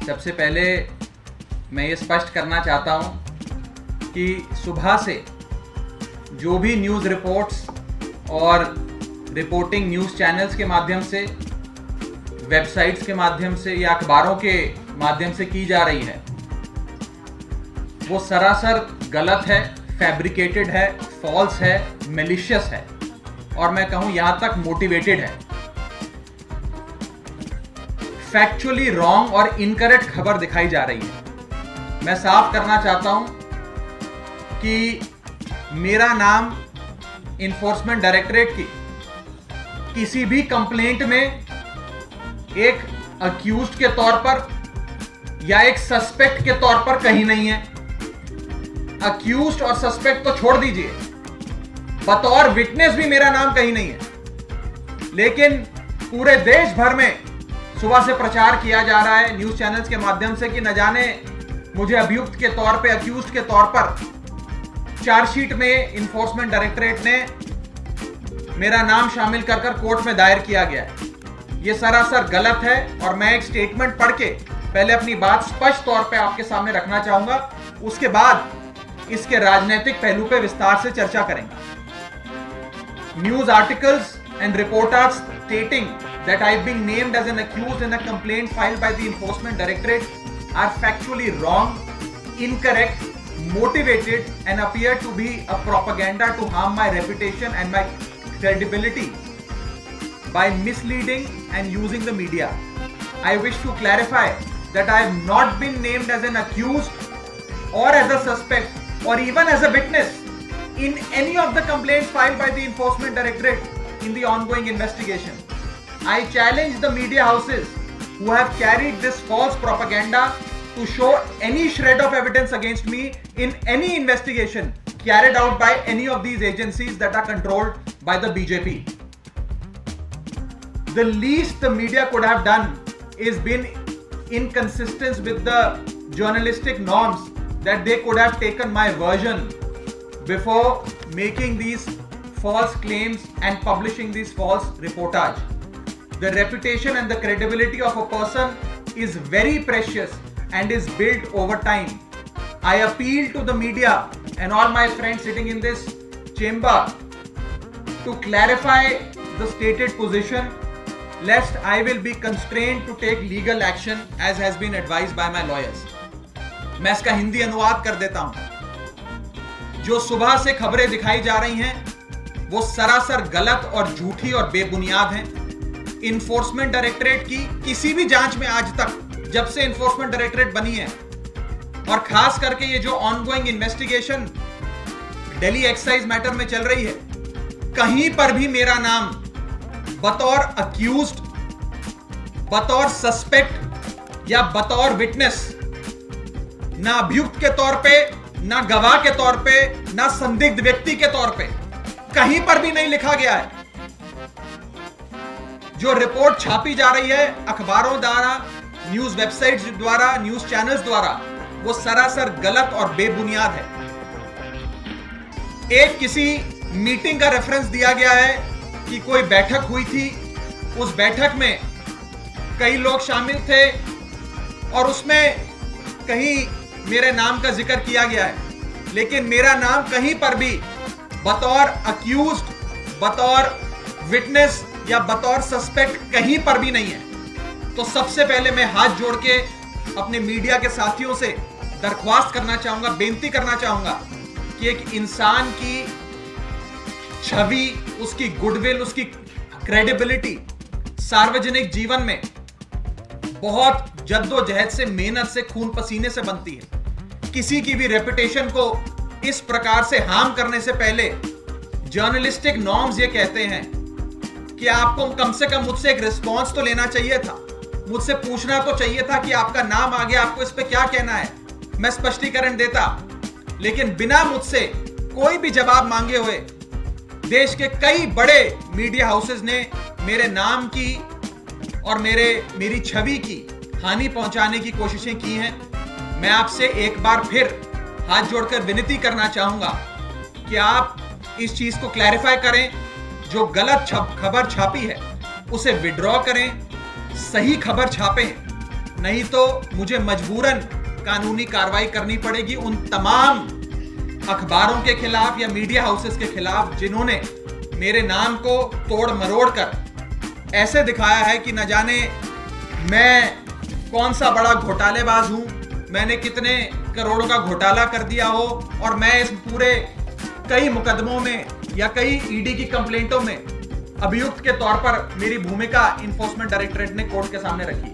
सबसे पहले मैं ये स्पष्ट करना चाहता हूँ कि सुबह से जो भी न्यूज़ रिपोर्ट्स और रिपोर्टिंग न्यूज़ चैनल्स के माध्यम से, वेबसाइट्स के माध्यम से या अखबारों के माध्यम से की जा रही है वो सरासर गलत है, फैब्रिकेटेड है, फॉल्स है, मैलिशियस है और मैं कहूँ यहाँ तक मोटिवेटेड है। फैक्चुअली रॉन्ग और इनकरेक्ट खबर दिखाई जा रही है। मैं साफ करना चाहता हूं कि मेरा नाम इन्फोर्समेंट डायरेक्टरेट की किसी भी कंप्लेंट में एक अक्यूज्ड के तौर पर या एक सस्पेक्ट के तौर पर कहीं नहीं है। अक्यूज्ड और सस्पेक्ट तो छोड़ दीजिए, बतौर विटनेस भी मेरा नाम कहीं नहीं है। लेकिन पूरे देश भर में सुबह से प्रचार किया जा रहा है न्यूज चैनल्स के माध्यम से कि न जाने मुझे अभियुक्त के तौर पे, अक्यूज्ड के तौर पर चार्जशीट में इन्फोर्समेंट डायरेक्टरेट ने मेरा नाम शामिल कर कोर्ट में दायर किया गया है। यह सरासर गलत है और मैं एक स्टेटमेंट पढ़ के पहले अपनी बात स्पष्ट तौर पे आपके सामने रखना चाहूंगा, उसके बाद इसके राजनीतिक पहलू पे विस्तार से चर्चा करेंगे। News articles and reporters stating that I've been named as an accused in a complaint filed by the Enforcement Directorate are factually wrong, incorrect, motivated and appear to be a propaganda to harm my reputation and my credibility by misleading and using the media. I wish to clarify that I have not been named as an accused or as a suspect or even as a witness in any of the complaints filed by the Enforcement Directorate in the ongoing investigation. I challenge the media houses who have carried this false propaganda to show any shred of evidence against me in any investigation carried out by any of these agencies that are controlled by the BJP. The least the media could have done is been inconsistent with the journalistic norms, that they could have taken my version before making these false claims and publishing these false reportage. The reputation and the credibility of a person is very precious and is built over time. I appeal to the media and all my friends sitting in this chamber to clarify the stated position, lest I will be constrained to take legal action as has been advised by my lawyers. मैं इसका हिंदी अनुवाद कर देता हूं। जो सुबह से खबरें दिखाई जा रही हैं वो सरासर गलत और झूठी और बेबुनियाद हैं। इन्फोर्समेंट डायरेक्टरेट की किसी भी जांच में आज तक, जब से इन्फोर्समेंट डायरेक्टरेट बनी है और खास करके ये जो ongoing investigation Delhi excise matter में चल रही है, कहीं पर भी मेरा नाम बतौर अक्यूज्ड, बतौर सस्पेक्ट या बतौर विटनेस, ना अभियुक्त के तौर पे, ना गवाह के तौर पे, ना संदिग्ध व्यक्ति के तौर पे कहीं पर भी नहीं लिखा गया है। जो रिपोर्ट छापी जा रही है अखबारों द्वारा, न्यूज वेबसाइट्स द्वारा, न्यूज चैनल्स द्वारा, वो सरासर गलत और बेबुनियाद है। एक किसी मीटिंग का रेफरेंस दिया गया है कि कोई बैठक हुई थी, उस बैठक में कई लोग शामिल थे और उसमें कहीं मेरे नाम का जिक्र किया गया है, लेकिन मेरा नाम कहीं पर भी बतौर अक्यूज्ड, बतौर विटनेस या बतौर सस्पेक्ट कहीं पर भी नहीं है। तो सबसे पहले मैं हाथ जोड़ के अपने मीडिया के साथियों से दरख्वास्त करना चाहूंगा, बेनती करना चाहूंगा कि एक इंसान की छवि, उसकी गुडविल, उसकी क्रेडिबिलिटी सार्वजनिक जीवन में बहुत जद्दोजहद से, मेहनत से, खून पसीने से बनती है। किसी की भी रेपुटेशन को इस प्रकार से हार्म करने से पहले जर्नलिस्टिक नॉर्म्स ये कहते हैं कि आपको कम से कम मुझसे एक रिस्पॉन्स तो लेना चाहिए था, मुझसे पूछना तो चाहिए था कि आपका नाम आ गया, आपको इस पे क्या कहना है, मैं स्पष्टीकरण देता। लेकिन बिना मुझसे कोई भी जवाब मांगे हुए देश के कई बड़े मीडिया हाउसेस ने मेरे नाम की और मेरी छवि की हानि पहुंचाने की कोशिशें की हैं। मैं आपसे एक बार फिर हाथ जोड़कर विनती करना चाहूंगा कि आप इस चीज को क्लैरिफाई करें। जो गलत खबर छापी है उसे विड्रॉ करें, सही खबर छापें नहीं तो मुझे मजबूरन कानूनी कार्रवाई करनी पड़ेगी उन तमाम अखबारों के खिलाफ या मीडिया हाउसेस के खिलाफ जिन्होंने मेरे नाम को तोड़ मरोड़ कर ऐसे दिखाया है कि न जाने मैं कौन सा बड़ा घोटालेबाज हूं, मैंने कितने करोड़ों का घोटाला कर दिया हो और मैं इस पूरे कई मुकदमों में या कई ईडी की कंप्लेंटों में अभियुक्त के तौर पर मेरी भूमिका इन्फोर्समेंट डायरेक्टरेट ने कोर्ट के सामने रखी।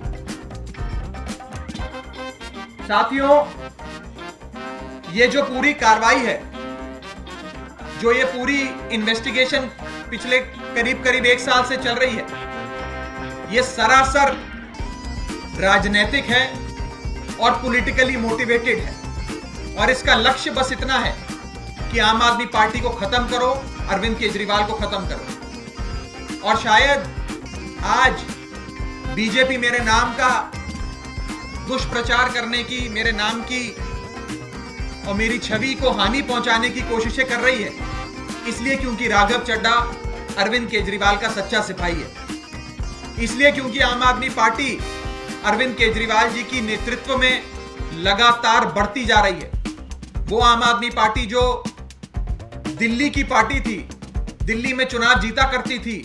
साथियों, ये जो पूरी कार्रवाई है, जो ये पूरी इन्वेस्टिगेशन पिछले करीब 1 साल से चल रही है, ये सरासर राजनीतिक है और पॉलिटिकली मोटिवेटेड है और इसका लक्ष्य बस इतना है कि आम आदमी पार्टी को खत्म करो, अरविंद केजरीवाल को खत्म करो। और शायद आज बीजेपी मेरे नाम का दुष्प्रचार करने की, मेरे नाम की और मेरी छवि को हानि पहुंचाने की कोशिशें कर रही है, इसलिए क्योंकि राघव चड्ढा अरविंद केजरीवाल का सच्चा सिपाही है, इसलिए क्योंकि आम आदमी पार्टी अरविंद केजरीवाल जी की नेतृत्व में लगातार बढ़ती जा रही है। वो आम आदमी पार्टी जो दिल्ली की पार्टी थी, दिल्ली में चुनाव जीता करती थी,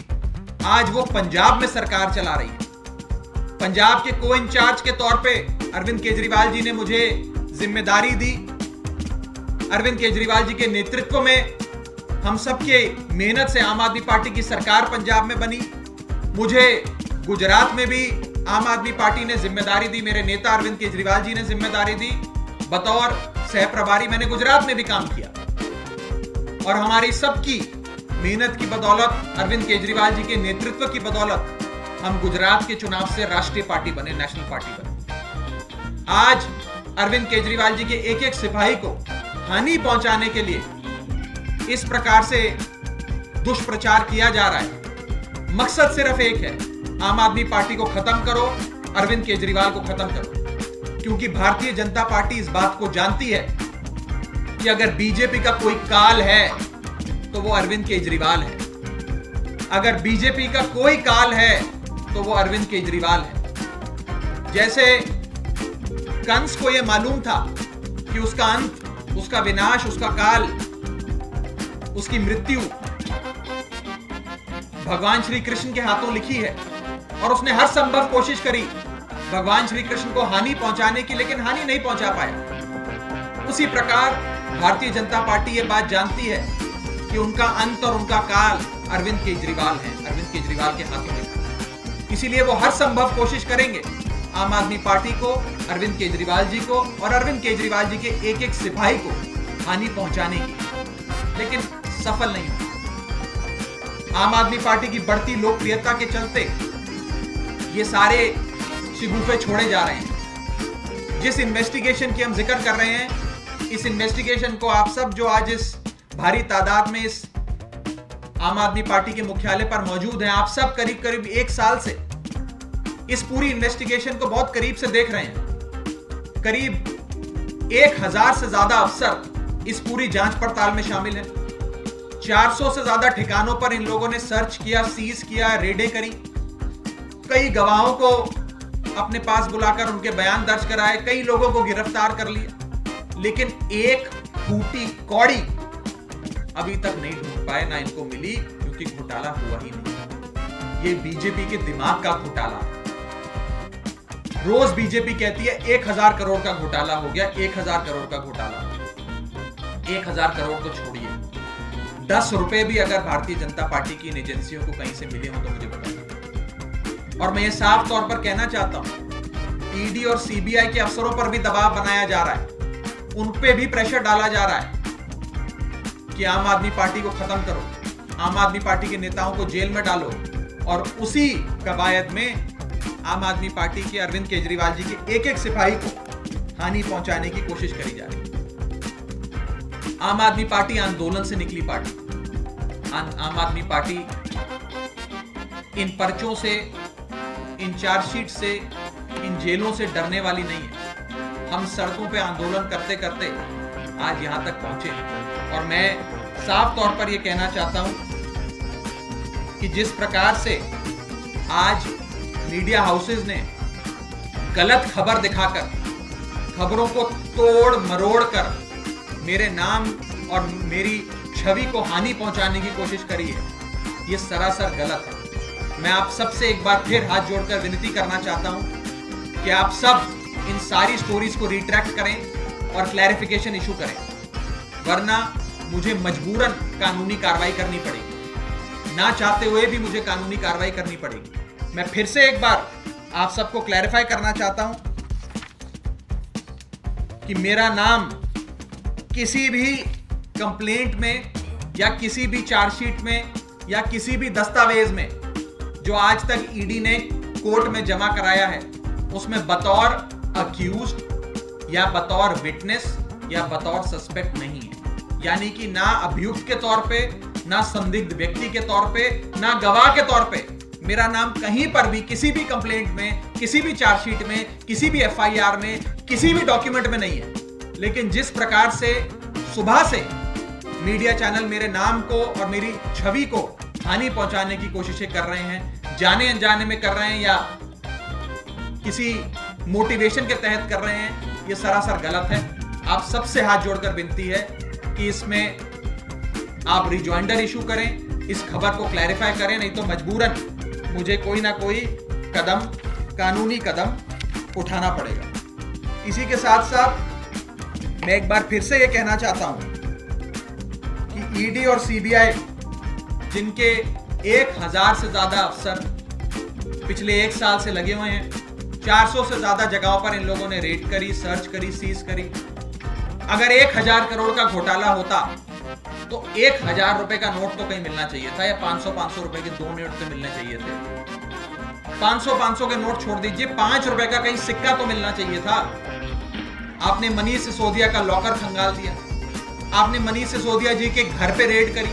आज वो पंजाब में सरकार चला रही है। पंजाब के को इंचार्ज के तौर पे अरविंद केजरीवाल जी ने मुझे जिम्मेदारी दी। अरविंद केजरीवाल जी के नेतृत्व में हम सबके मेहनत से आम आदमी पार्टी की सरकार पंजाब में बनी। मुझे गुजरात में भी आम आदमी पार्टी ने जिम्मेदारी दी, मेरे नेता अरविंद केजरीवाल जी ने जिम्मेदारी दी। बतौर सह प्रभारी मैंने गुजरात में भी काम किया और हमारी सबकी मेहनत की बदौलत, अरविंद केजरीवाल जी के नेतृत्व की बदौलत हम गुजरात के चुनाव से राष्ट्रीय पार्टी बने, नेशनल पार्टी बने। आज अरविंद केजरीवाल जी के एक एक सिपाही को हानि पहुंचाने के लिए इस प्रकार से दुष्प्रचार किया जा रहा है। मकसद सिर्फ एक है, आम आदमी पार्टी को खत्म करो, अरविंद केजरीवाल को खत्म करो। क्योंकि भारतीय जनता पार्टी इस बात को जानती है कि अगर बीजेपी का कोई काल है तो वो अरविंद केजरीवाल है। अगर बीजेपी का कोई काल है तो वो अरविंद केजरीवाल है। जैसे कंस को यह मालूम था कि उसका अंत, उसका विनाश, उसका काल, उसकी मृत्यु भगवान श्री कृष्ण के हाथों लिखी है और उसने हर संभव कोशिश करी भगवान श्री कृष्ण को हानि पहुंचाने की, लेकिन हानि नहीं पहुंचा पाया। उसी प्रकार भारतीय जनता पार्टी ये बात जानती है कि उनका अंत और उनका काल अरविंद केजरीवाल है, अरविंद केजरीवाल के हाथों लिखा है। इसीलिए वो हर संभव कोशिश करेंगे आम आदमी पार्टी को, अरविंद केजरीवाल जी को और अरविंद केजरीवाल जी के एक एक सिपाही को हानि पहुंचाने की, लेकिन सफल नहीं होगा। आम आदमी पार्टी की बढ़ती लोकप्रियता के चलते ये सारे शिगुफे छोड़े जा रहे हैं। जिस इन्वेस्टिगेशन की हम जिक्र कर रहे हैं, इस इन्वेस्टिगेशन को आप सब जो आज इस भारी तादाद में इस आम आदमी पार्टी के मुख्यालय पर मौजूद हैं, आप सब करीब 1 साल से इस पूरी इन्वेस्टिगेशन को बहुत करीब से देख रहे हैं। करीब 1000 से ज्यादा अफसर इस पूरी जांच पड़ताल में शामिल हैं। 400 से ज्यादा ठिकानों पर इन लोगों ने सर्च किया, सीज किया, रेडें करी। कई गवाहों को अपने पास बुलाकर उनके बयान दर्ज कराए, कई लोगों को गिरफ्तार कर लिया, लेकिन एक फूटी कौड़ी अभी तक नहीं ढूंढ पाए, ना इनको मिली, क्योंकि घोटाला हुआ ही नहीं। ये बीजेपी के दिमाग का घोटाला है। रोज बीजेपी कहती है 1000 करोड़ का घोटाला हो गया, 1000 करोड़ का घोटाला। 1000 करोड़ तो छोड़िए, 10 रुपए भी अगर भारतीय जनता पार्टी की इन एजेंसियों को कहीं से मिले हो तो मुझे बताइए। और मैं ये साफ तौर पर कहना चाहता हूं, ईडी और सीबीआई के अफसरों पर भी दबाव बनाया जा रहा है, उन पे भी प्रेशर डाला जा रहा है कि आम आदमी पार्टी को खत्म करो, आम आदमी पार्टी के नेताओं को जेल में डालो, और उसी कवायद में आम आदमी पार्टी के अरविंद केजरीवाल जी के एक एक सिपाही को हानि पहुंचाने की कोशिश करी जा रही है। आम आदमी पार्टी आंदोलन से निकली पार्टी। आम आदमी पार्टी इन पर्चों से, इन चार्जशीट से, इन जेलों से डरने वाली नहीं है। हम सड़कों पे आंदोलन करते करते आज यहां तक पहुंचे, और मैं साफ तौर पर यह कहना चाहता हूं कि जिस प्रकार से आज मीडिया हाउसेस ने गलत खबर दिखाकर, खबरों को तोड़ मरोड़ कर मेरे नाम और मेरी छवि को हानि पहुंचाने की कोशिश करी है, ये सरासर गलत है। मैं आप सबसे एक बार फिर हाथ जोड़कर विनती करना चाहता हूं कि आप सब इन सारी स्टोरीज को रिट्रैक्ट करें और क्लैरिफिकेशन इशू करें, वरना मुझे मजबूरन कानूनी कार्रवाई करनी पड़ेगी। ना चाहते हुए भी मुझे कानूनी कार्रवाई करनी पड़ेगी। मैं फिर से एक बार आप सबको क्लैरिफाई करना चाहता हूं कि मेरा नाम किसी भी कंप्लेंट में या किसी भी चार्जशीट में या किसी भी दस्तावेज में जो आज तक ईडी ने कोर्ट में जमा कराया है, उसमें बतौर अक्यूज्ड या बतौर विटनेस या बतौर सस्पेक्ट नहीं है। यानी कि ना अभियुक्त के तौर पे, ना संदिग्ध व्यक्ति के तौर पे, ना गवाह के तौर पे मेरा नाम कहीं पर भी किसी भी कंप्लेंट में, किसी भी चार्जशीट में, किसी भी एफआईआर में, किसी भी डॉक्यूमेंट में नहीं है। लेकिन जिस प्रकार से सुबह से मीडिया चैनल मेरे नाम को और मेरी छवि को हानि पहुंचाने की कोशिशें कर रहे हैं, जाने अनजाने में कर रहे हैं या किसी मोटिवेशन के तहत कर रहे हैं, ये सरासर गलत है। आप सबसे हाथ जोड़कर विनती है कि इसमें आप रिजॉइंडर इशू करें, इस खबर को क्लैरिफाई करें, नहीं तो मजबूरन मुझे कोई ना कोई कदम, कानूनी कदम उठाना पड़ेगा। इसी के साथ साथ मैं एक बार फिर से ये कहना चाहता हूं कि ईडी और सीबीआई, जिनके 1000 से ज्यादा अफसर पिछले 1 साल से लगे हुए हैं, 400 से ज्यादा जगहों पर इन लोगों ने रेड करी, सर्च करी, सीज करी। अगर 1000 करोड़ का घोटाला होता तो 1000 रुपए का नोट तो कहीं मिलना चाहिए था, या 500 रुपए के 2 नोट तो मिलने चाहिए थे। 500 के नोट छोड़ दीजिए, 5 रुपए का कहीं सिक्का तो मिलना चाहिए था। आपने मनीष सिसोदिया का लॉकर खंगाल दिया, आपने मनीष सिसोदिया जी के घर पे रेड करी,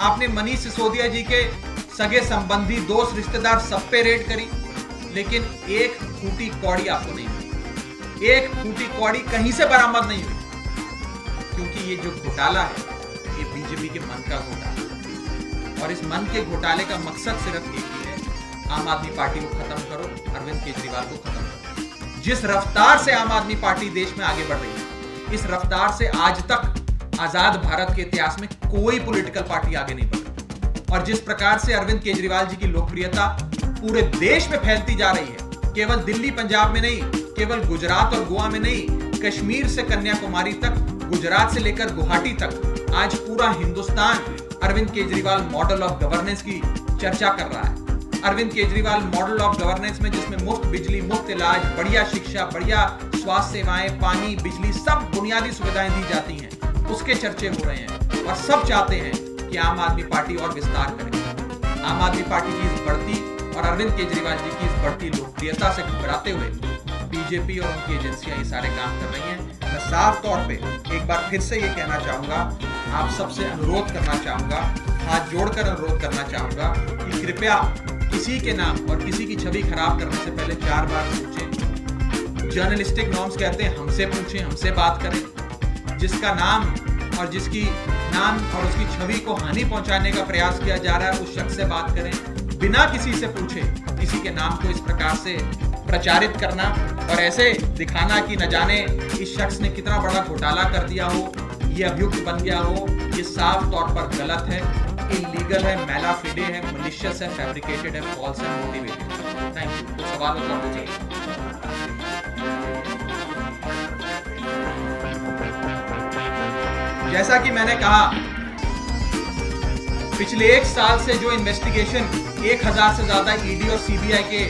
आपने मनीष सिसोदिया जी के सगे संबंधी, दोस्त, रिश्तेदार सब पे रेड करी, लेकिन एक फूटी कौड़ी आपको नहीं मिली। एक फूटी कौड़ी कहीं से बरामद नहीं हुई, क्योंकि ये जो घोटाला है ये बीजेपी के मन का घोटाला है। और इस मन के घोटाले का मकसद सिर्फ एक ही है, आम आदमी पार्टी को खत्म करो, अरविंद केजरीवाल को खत्म करो। जिस रफ्तार से आम आदमी पार्टी देश में आगे बढ़ रही है, इस रफ्तार से आज तक आजाद भारत के इतिहास में कोई पॉलिटिकल पार्टी आगे नहीं बढ़ी। और जिस प्रकार से अरविंद केजरीवाल जी की लोकप्रियता पूरे देश में फैलती जा रही है, केवल दिल्ली पंजाब में नहीं, केवल गुजरात और गोवा में नहीं, कश्मीर से कन्याकुमारी तक, गुजरात से लेकर गुवाहाटी तक, आज पूरा Hindustan Arvind Kejriwal model of governance की चर्चा कर रहा है। Arvind Kejriwal model of governance में, जिसमें मुफ्त बिजली, मुफ्त इलाज, बढ़िया शिक्षा, बढ़िया स्वास्थ्य सेवाएं, पानी, बिजली, सब बुनियादी सुविधाएं दी जाती हैं, उसके चर्चे हो रहे हैं। और सब चाहते हैं कि आम आदमी पार्टी और विस्तार करे। आम आदमी पार्टी की इस बढ़ती और अरविंद केजरीवाल जी की इस बढ़ती लोकप्रियता से घबराते हुए बीजेपी और उनकी एजेंसियां ये सारे काम कर रही हैं। मैं साफ तौर पे एक बार फिर से ये कहना चाहूंगा, आप सबसे अनुरोध करना चाहूंगा, हाथ जोड़कर अनुरोध करना चाहूंगा कि कृपया किसी के नाम और किसी की छवि खराब करने से पहले 4 बार पूछें। जर्नलिस्टिक नॉर्म्स कहते हैं हमसे पूछें, हमसे बात करें। जिसका नाम और जिसकी नाम और उसकी छवि को हानि पहुंचाने का प्रयास किया जा रहा है, उस शख्स से बात करें, बिना किसी से पूछे किसी के नाम को इस प्रकार से प्रचारित करना और ऐसे दिखाना कि न जाने इस शख्स ने कितना बड़ा घोटाला कर दिया हो, ये अभियुक्त बन गया हो, ये साफ तौर पर गलत है, इलीगल है, मैला फिडे है, मलिशियस है, फैब्रिकेटेड है, फॉल्स है, मोटिवेटेड। Thank you. तो सवाल होता मुझे जैसा कि मैंने कहा, पिछले 1 साल से जो इन्वेस्टिगेशन 1000 से ज्यादा ईडी और सीबीआई के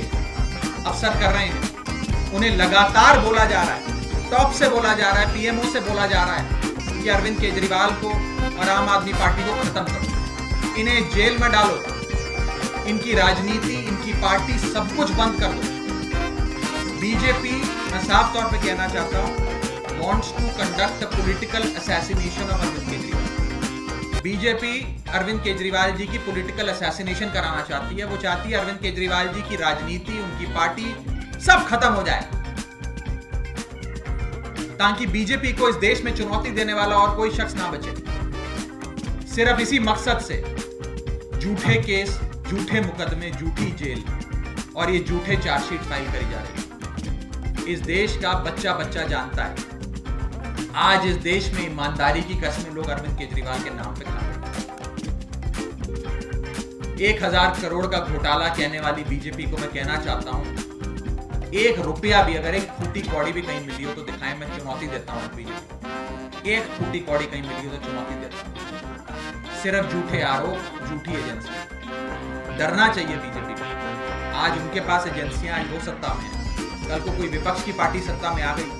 अफसर कर रहे हैं, उन्हें लगातार बोला जा रहा है, टॉप से बोला जा रहा है, पीएमओ से बोला जा रहा है कि अरविंद केजरीवाल को और आम आदमी पार्टी को खत्म करो, इन्हें जेल में डालो, इनकी राजनीति, इनकी पार्टी सब कुछ बंद कर दो। बीजेपी, मैं साफ तौर पे कहना चाहता हूं, wants to conduct a political assassination of Arvind Kejriwal. BJP Arvind Kejriwal ji की पॉलिटिकल असैसिनेशन कराना चाहती है। वो चाहती है अरविंद केजरीवाल जी की राजनीति, उनकी पार्टी सब खत्म हो जाए, ताकि बीजेपी को इस देश में चुनौती देने वाला और कोई शख्स ना बचे। सिर्फ इसी मकसद से झूठे केस, झूठे मुकदमे, झूठी जेल और ये झूठे चार्जशीट फाइल करी जा रही है। इस देश का बच्चा बच्चा जानता है। आज इस देश में ईमानदारी की कसमें लोग अरविंद केजरीवाल के नाम पे खाते हैं। 1000 करोड़ का घोटाला कहने वाली बीजेपी को मैं कहना चाहता हूं, 1 रुपया भी, अगर 1 फूटी कौड़ी भी कहीं मिली हो तो दिखाएं। मैं चुनौती देता हूं बीजेपी, 1 फूटी कौड़ी कहीं मिली हो तो चुनौती देता हूं। सिर्फ झूठे आरोप, झूठी एजेंसी। डरना चाहिए बीजेपी को। आज उनके पास एजेंसियां, आज वो सत्ता में है, कल को कोई विपक्ष की पार्टी सत्ता में आ गई,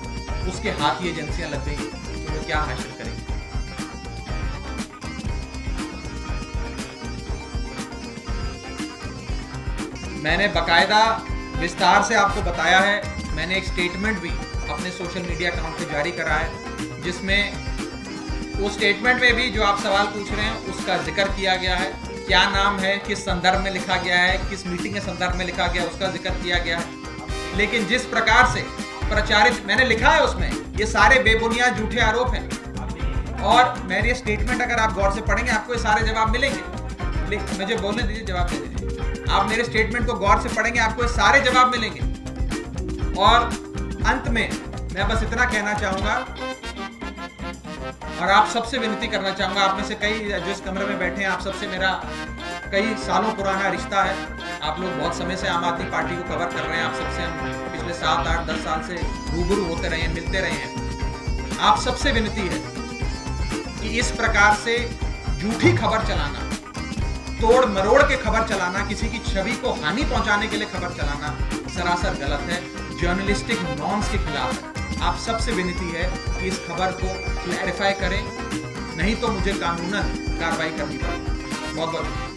उसके हाथ ही एजेंसियां लग गई तो वो क्या हासिल करेंगे। मैंने बकायदा विस्तार से आपको बताया है। मैंने एक स्टेटमेंट भी अपने सोशल मीडिया अकाउंट पे जारी करा है, जिसमें उस स्टेटमेंट में भी जो आप सवाल पूछ रहे हैं उसका जिक्र किया गया है। क्या नाम है, किस संदर्भ में लिखा गया है, किस मीटिंग के संदर्भ में लिखा गया, उसका जिक्र किया गया है। लेकिन जिस प्रकार से प्रचारित, मैंने लिखा है उसमें, ये सारे बेबुनियाद झूठे आरोप हैं। और मेरे स्टेटमेंट अगर आप गौर से पढ़ेंगे आपको ये सारे जवाब मिलेंगे। मुझे बोलने दीजिए, जवाब दे दीजिए। आप मेरे स्टेटमेंट को गौर से पढ़ेंगे आपको ये सारे जवाब मिलेंगे। और अंत में मैं बस इतना कहना चाहूंगा और आप सबसे विनती करना चाहूंगा, आप में से कई जो इस कमरे में बैठे हैं, आप सबसे मेरा कई सालों पुराना रिश्ता है। आप लोग बहुत समय से आम आदमी पार्टी को कवर कर रहे हैं। आप सबसे हम पिछले 7, 8, 10 साल से रूबरू होते रहे हैं, मिलते रहे हैं। आप सबसे विनती है कि इस प्रकार से झूठी खबर चलाना, तोड़ मरोड़ के खबर चलाना, किसी की छवि को हानि पहुंचाने के लिए खबर चलाना सरासर गलत है, जर्नलिस्टिक नॉर्म्स के खिलाफ है। आप सबसे विनती है कि इस खबर को क्लैरिफाई करें, नहीं तो मुझे कानूनन कार्रवाई करनी पड़ेगी। बहुत बहुत